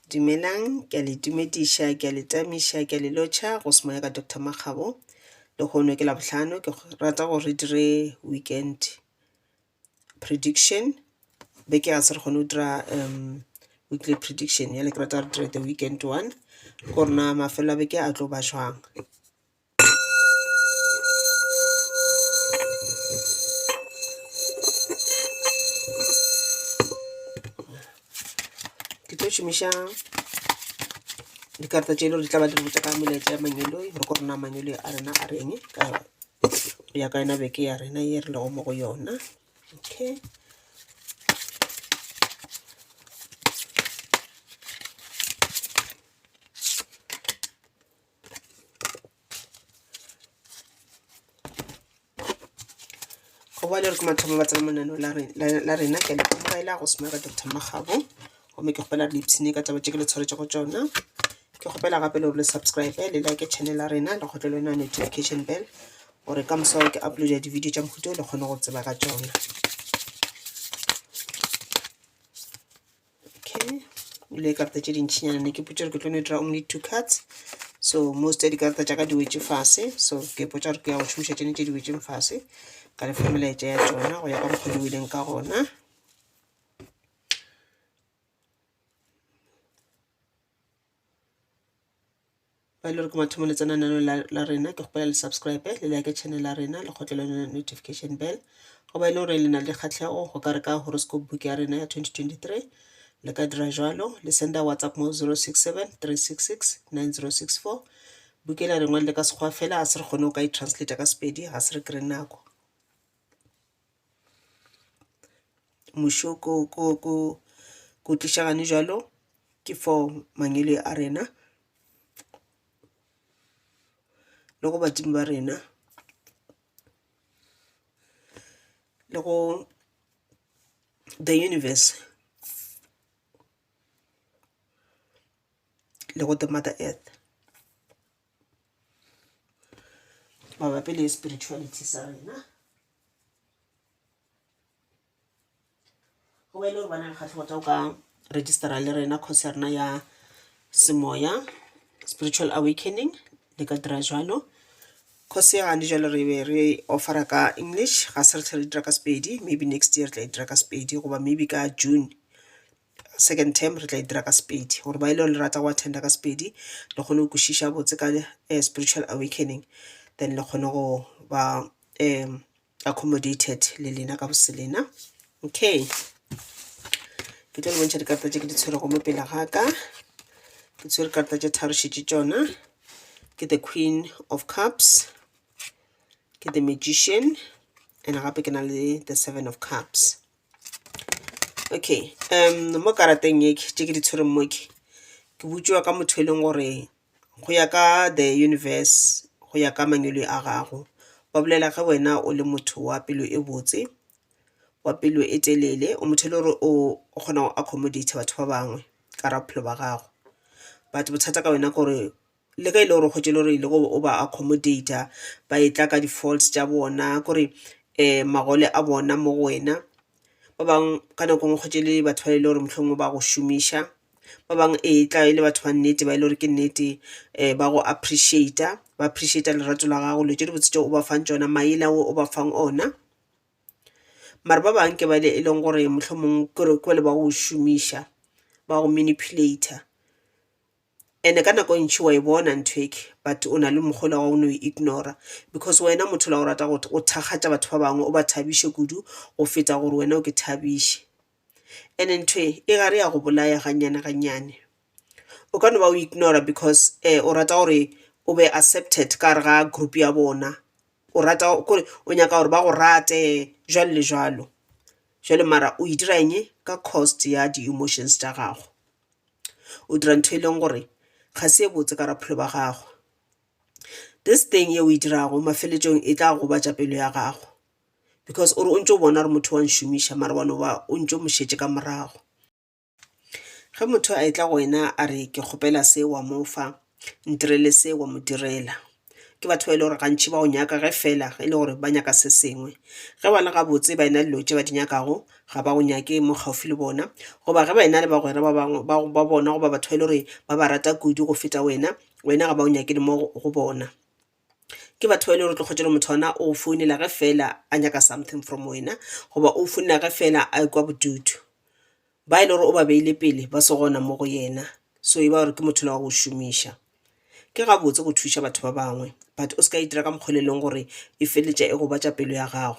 Dumelang, ke a le dumedisha, ke a le tamisha, ke a le lotjha go semoya ka Dr. Makgabo. Le gono ke Labohlano, ke rata gore re dire weekend prediction. Beke ga se re kgone go dira weekly prediction ya le ke rata re dire the weekend one gore na mafelo a beke a tlo ba jwang. Ke tlo šomiša dikarata tše di tla ba di botsa ka melaetša ya manyeloi gore gore na manyeloi a rena a reng ka ya ka yona beke ya rena ye re lego mo go yona. Okay, go ba le re ke mathomo ba tsena monano la rena ke a le pomogaela go semoya ka Dr. Makgabo gomme ke kgopela re le ipshine ka taba tše ke le tshwaretse go tšona. Ke kgopela gape le gore le subscribe le like channel ya rena le kgotle le yona notification bell gore ka moso ke upload di-video tša mohuta le kgone go tseba ka tšona. Okay, le karata tše dintšhinyana ne ke putse gore ke tlo no dira only 2 cards, so most ya dikarata tša ka di wetše fase, so ke potsa gore ke ya go šomiša tšene tše di wetšeng fase ka lefa melaetša ya tšona go ya ka mokgwa di wileng ka gona. Ba ile re ke mathomo le tsena nano la rena ke kgopela le subscribe le like channel ya rena le kgotle le notification bell go ba ile gore le na le kgatlhego go ka re ka horoscope book ya rena ya 2023 le ka dira jalo le senda WhatsApp mo 067 366 9064. Book la rengwa le ka sekgwa fela a se re kgone go ka i-translate ka Sepedi ga se re kry nako. Mošo ko tlišagane jalo ke for mangelo a rena le go badimo ba rena le go the universe le go the mother earth mabapi le spirituality sa rena. Go ba ile gore bana le kgatlhego tsa go ka registera le rena course ya rena ya semoya spiritual awakening le ka dira jalo. Course ya gane jalo re be re offera ka English ga se re tlhele dira ka Sepedi, maybe next year re tla dira ka Sepedi goba maybe ka June second term re tla dira ka Sepedi gore ba ile le rata go attenda ka Sepedi le kgone go kwešiša botse ka spiritual awakening, then le kgone go ba accommodated le lena ka boselena. Okay, ke tlo le bontšha dikarata tše ke di tshwere go mo pele ga ka. Ke tshwere karata tše tharošitše tšona ke the Queen of Cups, ke the Magician, and gape ke na le the 7 of Cups. Okay, mo karateng ye tše ke di tshwereng mo ke botšiwa ka motho e leng gore go ya ka the universe go ya ka mangelo a gago ba bolela ge wena o le motho wa pelo e botse wa pelo e telele o motho e le gore o kgona go accommodate batho ba bangwe ka ra bophelo ba gago, but bothata ka wena gore le ka ile gore go tšele gore ile go o ba accommodator ba etla ka di-faults tša bona gore magole a bona mo go wena. Ba bang ka nako ngwe go tšele batho ba ile gore mohlomongwe ba go šomiša, ba bang tla ile batho ba nnete ba ile gore ke nnete ba go appreciata lerato la gago le tše di botse tšeo o ba fang tšona maele ao o ba fang ona. Mare ba bang ke ba ile e leng gore mohlomongwe kore ba go šomiša ba go manipulator, ene ka nako ntši wa e bona nthweke but o na le mogolo wa o no ignora because wena motho la go rata go thakgatša batho ba bangwe o ba thabiše kudu go feta gore wena o ke thabiše, ene ntho e gare ya go bolaya gannyane. O ka no ba o ignora because o rata gore o be accepted ka re ga group ya bona, o rata kore o nyaka gore ba go rate jwalo le jwalo jwale, mara o dira eng ka cost ya di-emotions tša gago. O dira ntho e leng gore ga se e botse ka raphelo ba gago. This thing ye o e dirago mafeletšong e tla go batša pelo ya gago because ore o ntse o bona gore motho wa nšomiša mara wane o ntse o mošetše ka morago. Ge motho a etla go wena a re ke kgopela se wa mo fa ntirele se wa mo direla, ke batho ba ile gore gantši ba o nyaka ge fela e le gore ba nyaka se sengwe ge ba le gabotse ba ena dilo tše ba di nyakago ga ba go nyake mo gaufi le bona goba ge ba ena le bagwera ba bangwe ba bona goba batho ba ile gore ba ba rata kudu go feta wena ga ba o nyake le mo go bona ke batho ba ile gore tlo kgotšela motho ona o founela ge fela a nyaka something from wena goba o founela ge fela a kwa bodutu ba ile gore o ba beile pele ba se gona mo go yena so e ba gore ke motho le wa go šomiša ke gabotse go thuša batho ba bangwe but o se ka itira ka mokgoleleng gore e feletša e go batša pelo ya gago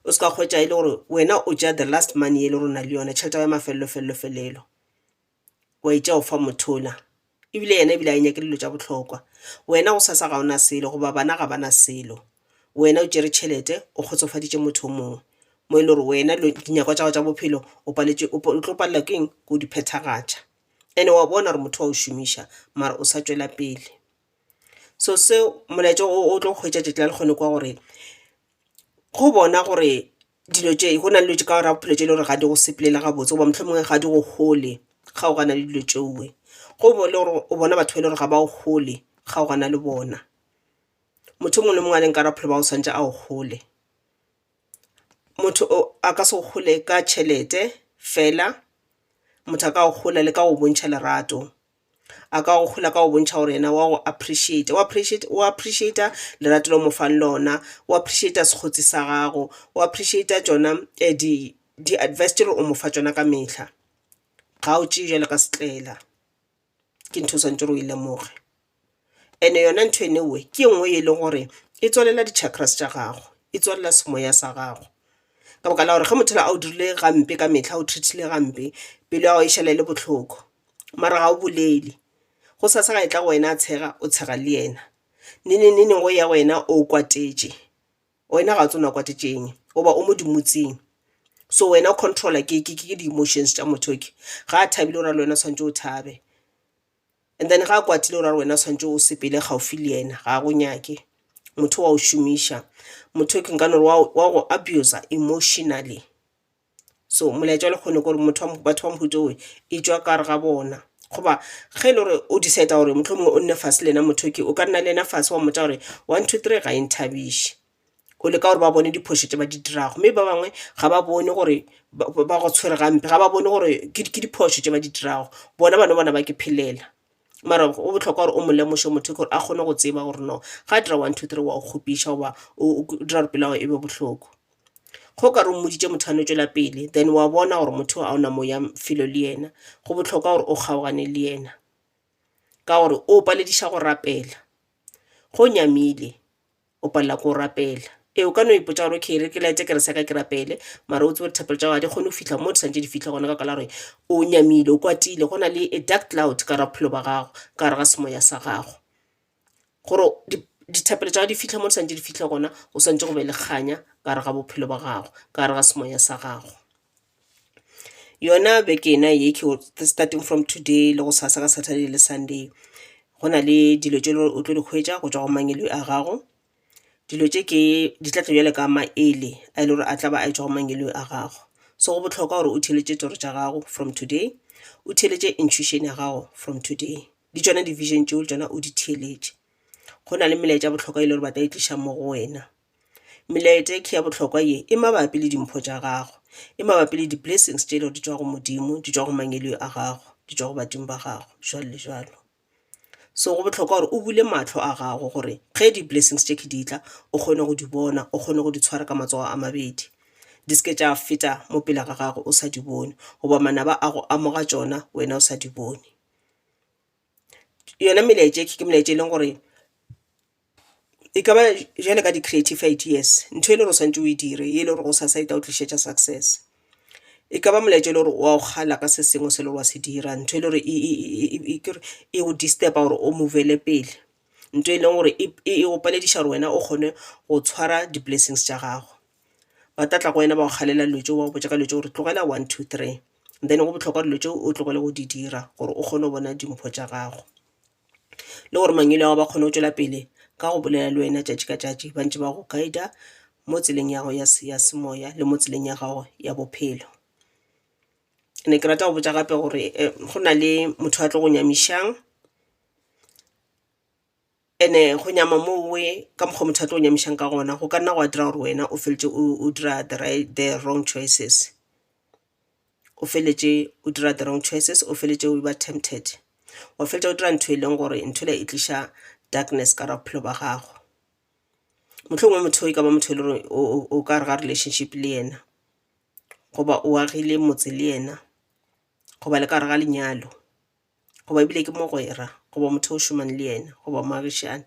o se ka kgwetša e le gore wena o ja the last money e le gore o na le yona tšhelete ya mafelelo wa itša o fa mothola ebile yena ebile a enyake dilo tša bohlokwa wena go sasa ga ona selo goba bana ga bana selo wena o tšere tšhelete o kgotsofaditše motho o mongwe mo e le gore wena dinyakwa tša go tša bophelo o tlo palela keng ko di phethagatša ene wa bona gore motho wa o šomiša mara o sa tšwela pele so seo molaetša o tlo kgwetša tšetla le kgone kwa gore go bona gore dilo tše go na le dilo tše ka gore bophelo tše le gore ga di go sepelela gabotse goba mohlomongwe ga di go gole ga o gana le dilo tšeoe go bo le gore o bona batho ba ile gore ga ba o gole ga o gana le bona motho mongwe le mongwe a leng ka bophelo ba o swantše a o gole motho a ka se go gole ka tšhelete fela motho a ka go gola le ka go bontšha lerato a ka go gola ka go bontšha gore yena wa go appreciate lerato le mo fang lona o appreciate sekgotsi sa gago o appreciate tšona di advice tše o mo fa tšona ka mehla ga o tšee jalo ka setlela ke ntho swantše re o ilemoge ene yona ntho enewe ke nngwe e leng gore e tswalela di-chakras tša gago e tswalela semoya sa gago ka boka la gore ge motho a o dirile gampe ka mehla o treatile gampe pelo ya go e šala le bohloko mara ga o bolele go sasa ga e tla go wena a tshega o tshega le yena neng go ya wena o kwatetše wena ga o tsona kwatetšeng goba o mo dimotseng so wena o controla ke di-emotions tša motho ke ga a thabile gore le wena swantše o thabe and then ga a kwatile gore wena swantše o sepele gaufi le yena ga a go nyake motho wa o šomiša motho ke nkane wa go abuser emotionally so molaetša le kgone gore batho ba mohuta oe e tšwa ka re ga bona goba ge e le gore o decide gore mohlomongwe o nne fase le ena motho ke o ka nna le ena fase wa mmotša gore 1 2 3 ga e nthabiše o le ka gore ba bone diphošo tše ba di dirago mme ba bangwe ga ba bone gore ba go tshwere gampe ga ba bone gore ke diphošo tše ba di dirago bona bona ba ke phelela mara o bohlokwa gore o mo lemoše motho gore a kgone go tseba gore no ga a dira 1 2 3 wa o kgopiša goba o dira gore pela e be bohloko go ka re o moditše motho a no tšwela pele then wa bona gore motho a ona moya felo le yena go bohlokwa gore o kgaogane le yena ka gore o palediša go rapela go nyamile o palela ko rapela o ka no ipotša gore ke re ke laetse ke re seka ke rapele mara o tsebe dithapelo tša ga di kgone go fitlha mo di santše di fitlha gona ka kala gore o nyamile o kwatile go na le a dark cloud ka bophelo ba gago ka gare ga semoya sa gago gore dithapelo tša ga di fitlha mo di santše di fitlha gona o swantše go be le kganya ka gare ga bophelo ba gago ka gare ga semoya sa gago yona beke ena ye ke starting from today le go sasa ka Saturday le Sunday go na le dilo tše o tlo di hwetša go tšwa go mangelo a gago dilo tše ke di tla tlabjale ka maele a ile gore a tla ba a tšwa go mangelo a gago so go bohlokwa gore o theletše toro tša gago from today o theletše intuition ya gago from today di tšona di-vision tšeo le tšona o di theletše go na le melaetša bohlokwa ile gore ba ta e tliša mo go wena melaetša ke ya bohlokwa ye e mabapi le dimpho tša gago e mabapi le di-blessings tše le di tšwa go modimo di tšwa go mangelo a gago di tšwa go badimo ba gago jalo le jalo so go bohlokwa gore o bule matlho a gago gore ge di-blessings tše ke di tla o kgone go di bona o kgone go di tshwara ka matsogo a mabedi di seke tša feta mo pele ga gago o sa di bone goba manaba a go amoga tšona wena o sa di bone yona melaetša ke melaetša e leng gore e ka ba jale ka di-creative ideas ntho e le gore o swantše o e dire e le gore go sasaeta o tlišetša success e ka ba molaetša e le gore wa o kgala ka se sengwe se le gore wa se dira ntho e le gore e go disturba gore o movele pele ntho e leng gore e go palediša gore wena o kgone go tshwara di-blessings tša gago ba tatla go wena ba go kgalela dilo tšeo ba go botša ka dilo tšeo gore tlogela 1 2 3 then go bohlokwa dilo tšeo o tlogele go di dira gore o kgone go bona dimpho tša gago le gore mangelo a go ba kgone go tšwela pele ka go bolela le wena tšatši ka tšatši ba ntše ba go guida mo tseleng ya go ya semoya le mo tseleng ya gago ya bophelo ne ke rata go botša gape gore go na le motho a tlo go nyamišang ene go nyama mowe ka mokgwa motho a tlo nyamišang ka gona go ka nna go dira gore wena o feletse o dira the wrong choices, o feletse o dira the wrong choices, o feletse o ba tempted, o feletse o dira ntho e leng gore ntho le e tliša darkness ka ra bophelo ba gago. Mohlomongwe motho e ka ba motho e le gore o ka re ga relationship le yena, goba o agile motse le yena, goba le ka re ga lenyalo, goba ebile ke mogwera, goba motho o šomang le yena, goba moagišane.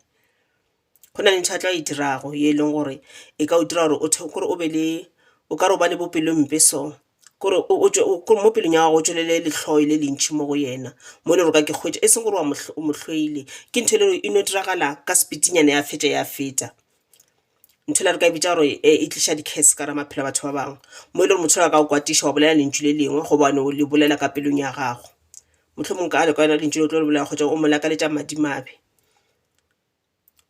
Go na le ntho a tla e dirago ye e leng gore e ka o dira gore kore o be le o ka re o ba le bopelo mpe so kore mo pelong ya gago o tswelele letlhoi le lentšhi mo go yena mo e le gore ka ke kgwetša e seng gore o mo tlhoile ke ntho e le gore e no diragala ka speedinyana ya feta ntho le re ka e bitša gore e tliša di-case ka ra maphelo a batho ba bangwe mo e le gore motho a ka o kwatiša wa bolela lentšu le lengwe gobane o le bolela ka pelong ya gago, mohlomong ka le ka lentšu le o tlo le bolela kgotsa o mo lakaletša madimabe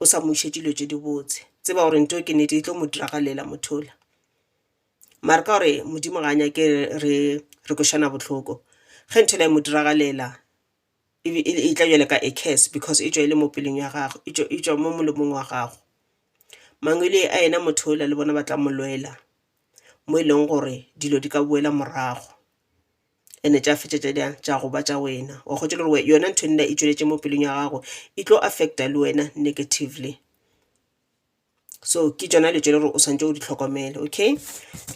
o sa mo išetše dilo tše di botse, tseba gore ntho ke nnete e tlo mo diragalela mothola. Mara ka gore modimo ga nyake re košana bohloko ge ntho le mo diragalela e tla jwale ka a curse because e tšwa e le mo pelong ya gago, e tšwa mo molomong wa gago. Mangwele a ena mothola le bona ba tla mo lwela mo e leng gore dilo di ka boela morago ene tša fetša tša go ba tša wena wa kgotse le gore yona ntho nna e tšweletše mo pelong ya gago e tlo affecta le wena negatively. So ke tšona le tšwe le gore o swantše o di tlhokomele. Okay,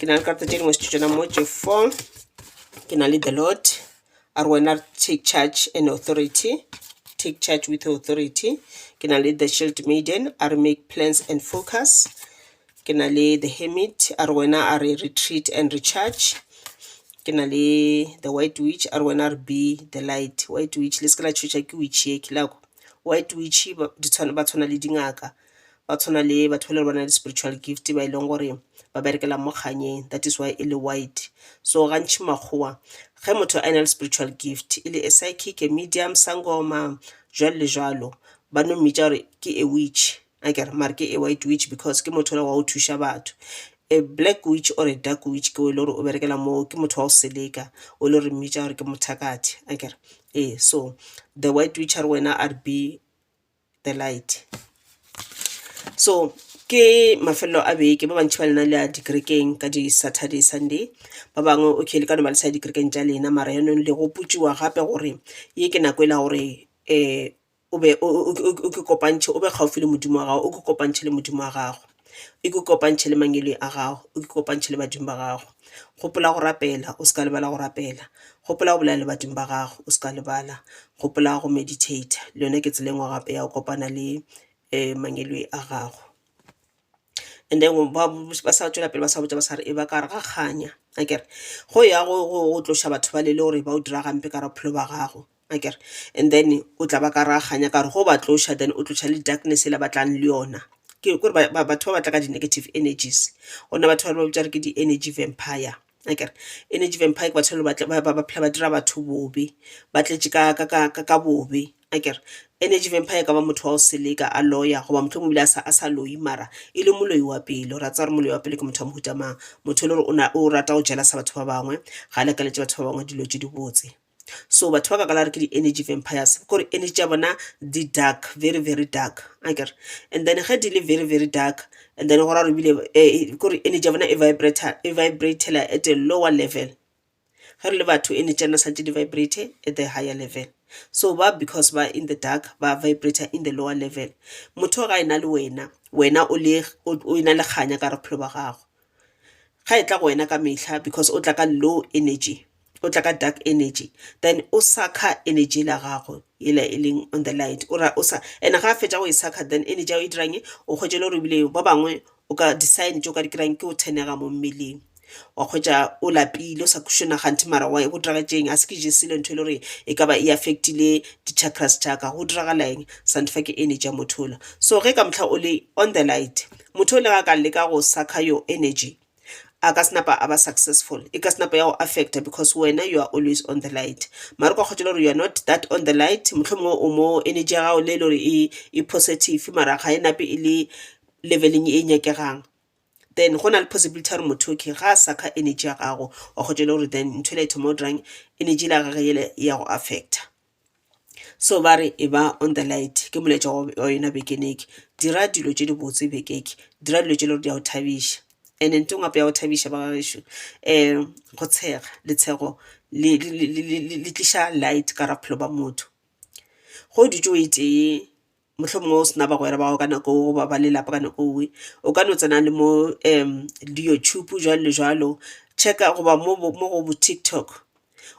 ke na le karata tše dingwe se tšona mo tše 4 ke na le the Lord a re wena take charge and authority, take charge with authority. Ke na le the Shield Maiden a re make plans and focus. Ke na le the Hermit a re wena a re retreat and recharge. Ke na le the White Witch a re wena re be the light. White Witch le se ka la tšhwetša ke witch ye kilako. White Witch ba tshwana le dingaka, ba tshwana le batho ba le bona le spiritual gift ba e leng gore ba berekela mo kganyeng, that is why e le white. So gantši makgowa ge motho a na le spiritual gift e le a psychic, a medium, sangoma jwalo le jwalo ba no mmitša gore ke a witch akere mara ke a white witch because ke motho wa go thuša batho. A black witch or a dark witch ke o le gore o berekela mo ke motho wa go seleka o le gore mmitša gore ke mothakati akere so the white witch are wena are be the light. So ke mafelelo a beke ba bantši ba lena le a dikerekeng ka di Saturday Sunday ba bangwe okay le ka no ba le sa dikerekeng tša lena mara yanong le go putšiwa gape gore ye ke nako e la gore o be o ke kopantše o be gaufi le modimo wa gago o ke kopantše le modimo wa gago e ke kopantše le mangwele a gago o ke kopantše le badimo ba gago. Gopola go rapela o se ka lebala go rapela, gopola go bolela le badimo ba gago o se ka lebala, gopola go meditate le yone ke tselengwe gape ya go kopana le mangwele a gago. And then ba sa tšwela pele ba sa botša ba sa re e ba ka re ga kganya akere go ya go tloša batho ba le gore ba o dira gampe ka ra bophelo ba gago akere and then o tla ba ka ra kganya ka re go ba tloša then o tloša le darkness e la batlang le yona ke gore batho ba batla ka di-negative energies gona batho ba botša re ke di-energy vampire akere energy vampire ke batho ba phela ba dira batho bobe ba tletše ka bobe akere energy vampire ka ba motho wa go seleka a lawyer goba motho mo bile a sa loyi mara e le moloi wa pele o ratsa re moloi wa pele ke motho wa mohuta mang motho le gore o rata go jela sa batho ba bangwe ga a lekaletse batho ba bangwe dilo tše di botse. So batho ba ka la re ke di-energy vampires kore energy ya bona di dark very very dark akere and then ge di le very very dark and then gore ebile kore energy ya bona e vibratela at a lower level ge re le batho energy ya rena santse di vibrate at the higher level. So because ba in the dark ba vibrator in the lower level motho ga ena le wena o ena le kganya ka re phelo ba gago ga e tla go wena ka mehla because o tla ka low energy o tla ka dark energy then o saka energy la gago e leng on the light o sa ene ga fetša go e saka then energy ya o e dirang o kgwetše le gore ebile ba bangwe o ka design tšo ka di kirang ke o tenega mo mmeleng wa kgwetša o lapile o sa kušona gante mara wa go diragatšeng a se ke jesile ntho e le gore e ka ba e affectile di-chakras tšaka go diragala eng santefa ke energy ya mothola. So ge ka motlha o le on the light motho o le ga ka leka go saka your energy a ka snapa a ba successful e ka snapa ya go affecta because wena you are always on the light mara kwa kgotse le gore you are not that on the light mohlomongwe o mo energy ya gago le gore e positive mara ga e nape e le leveling e nyakegang then go na le possibility ya gore motho ke ga a saka energy ya gago wa kgotse le gore then ntho e la e thoma o dirang energy la gage ya go affecta. so ba re e ba on the light ke moletša wa yona bekeneke dira dilo tše di botse bekeke dira dilo tše le gore di a o thabiša and ntho ngape ya go thabiša ba gaešo go tshega letshego le tliša light ka raphelo ba motho go ditse o itee mohlomongwe o sena bagwera ba go ka nako ba ba lelapa ka nako owe o ka no tsena le mo di-YouTube jalo le jalo checka goba mo go TikTok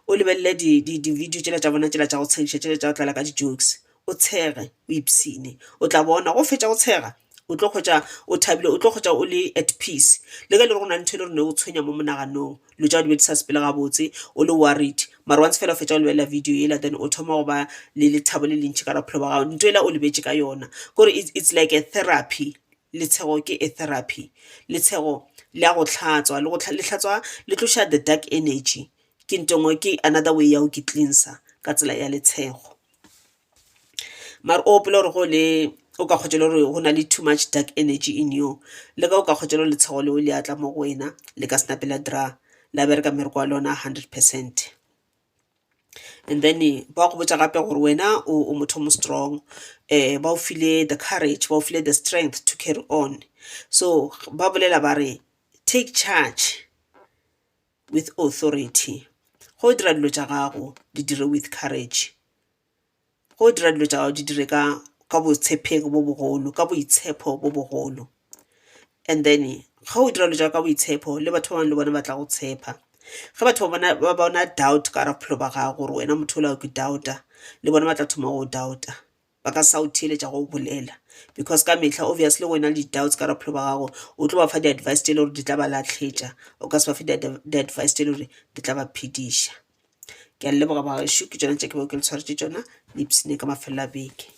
o lebelele di-video tšela tša bona tšela tša go tshegiša tšela tša go tlala ka di-jokes o tshege o ipsene o tla bona go fetša go tshega o tlo kgotša o thabile o tlo kgotša o le at peace le ka le go na ntho le rone o tshwenya mo monaganong lo tša o di be di sa sepele gabotse o le worried mara once fela o fetša o lebelela video ela then o thoma go ba le lethabo le lentši ka raphelo ba gago ntho ela o lebetše ka yona kore it's like a therapy letshego ke a therapy letshego le a go hlatswa le hlatswa le tloša the dark energy ke ntongwe ke another way ya go ke cleanser ka tsela ya letshego mara o opela gore go le o ka kgotšela gore go na le too much dark energy in you le ka o ka kgotšela gore letshego leo le atla mo go wena le ka snapela dra la bereka mmereko wa lona 100%. And then ba go botša gape gore wena o motho mo strong ba o file the courage ba o file the strength to carry on so ba bolela ba re take charge with authority go dira dilo tša gago di dire with courage go dira dilo tša gago di dire ka botshepegi bo bogolo ka boitshepo bo bogolo and then ga o dira dilo tša ka boitshepo le batho ba bangwe le bona ba tla go tshepa ge batho ba bona doubt ka raphelo ba gago gore wena motho o la ke doubta le bona ba tla thoma go doubta ba ka sa o theeletša go bolela because ka mehla obviously wena le di-doubts ka raphelo ba gago o tlo ba fa di-advice tše le gore di tla ba latlhetša o ka se ba fe di-advice tše le gore di tla ba phediša ke a leboga ba gaešo ke tšona tše ke beo ke le tshwaretše tšona le ipsene ka mafelelo a beke.